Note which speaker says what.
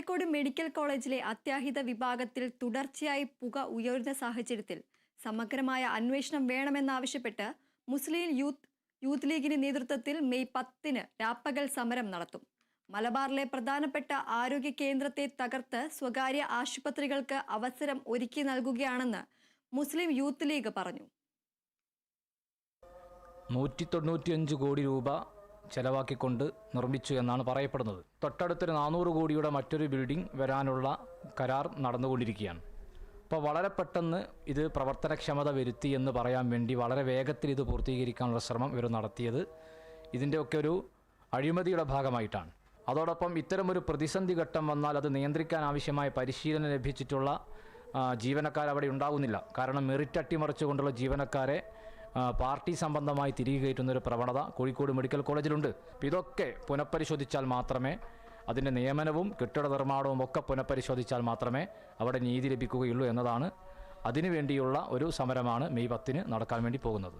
Speaker 1: Kozhikode medical കോളേജിലെ അത്യാഹിത വിഭാഗത്തിൽ തുടർച്ചയായി പുക ഉയരുന്ന സാഹചര്യത്തിൽ സമഗ്രമായ അന്വേഷണം വേണമെന്നാവശ്യപ്പെട്ട് മുസ്ലിം യൂത്ത് ലീഗിന്റെ നേതൃത്വത്തിൽ മെയ് 10-ന് രാപ്പകൽ സമരം നടത്തും. മലബാറിലെ പ്രധാനപ്പെട്ട ആരോഗ്യ കേന്ദ്രത്തെ തകർത്ത് സ്വകാര്യ ആശുപത്രികൾക്ക് അവസരം ഒരുക്കി നൽകുകയാണെന്ന് മുസ്ലിം യൂത്ത് ലീഗ് പറഞ്ഞു.
Speaker 2: 195 കോടി രൂപ ചെലവാക്കിക്കൊണ്ട് നിർമ്മിച്ചു എന്നാണ് പറയപ്പെടുന്നത്. തൊട്ടടുത്തൊരു 400 കോടിയുടെ മറ്റൊരു ബിൽഡിംഗ് വരാനുള്ള കരാർ നടന്നുകൊണ്ടിരിക്കുകയാണ്. അപ്പോൾ വളരെ പെട്ടെന്ന് ഇത് പ്രവർത്തനക്ഷമത വരുത്തി എന്ന് പറയാൻ വേണ്ടി വളരെ വേഗത്തിൽ ഇത് പൂർത്തീകരിക്കാനുള്ള ശ്രമം ഇവർ നടത്തിയത് ഇതിൻ്റെയൊക്കെ ഒരു അഴിമതിയുടെ ഭാഗമായിട്ടാണ്. അതോടൊപ്പം ഇത്തരമൊരു പ്രതിസന്ധി ഘട്ടം വന്നാൽ അത് നിയന്ത്രിക്കാൻ ആവശ്യമായ പരിശീലനം ലഭിച്ചിട്ടുള്ള ജീവനക്കാർ അവിടെ ഉണ്ടാകുന്നില്ല. കാരണം മെറിറ്റ് അട്ടിമറിച്ചുകൊണ്ടുള്ള ജീവനക്കാരെ പാർട്ടി സംബന്ധമായി തിരികെ കയറ്റുന്നൊരു പ്രവണത കോഴിക്കോട് മെഡിക്കൽ കോളേജിലുണ്ട്. അപ്പോൾ ഇതൊക്കെ പുനഃപരിശോധിച്ചാൽ മാത്രമേ അതിൻ്റെ നിയമനവും കെട്ടിട നിർമ്മാണവും ഒക്കെ പുനഃപരിശോധിച്ചാൽ മാത്രമേ അവിടെ നീതി ലഭിക്കുകയുള്ളൂ എന്നതാണ്. അതിനുവേണ്ടിയുള്ള ഒരു സമരമാണ് മെയ് 10-ന് നടക്കാൻ വേണ്ടി പോകുന്നത്.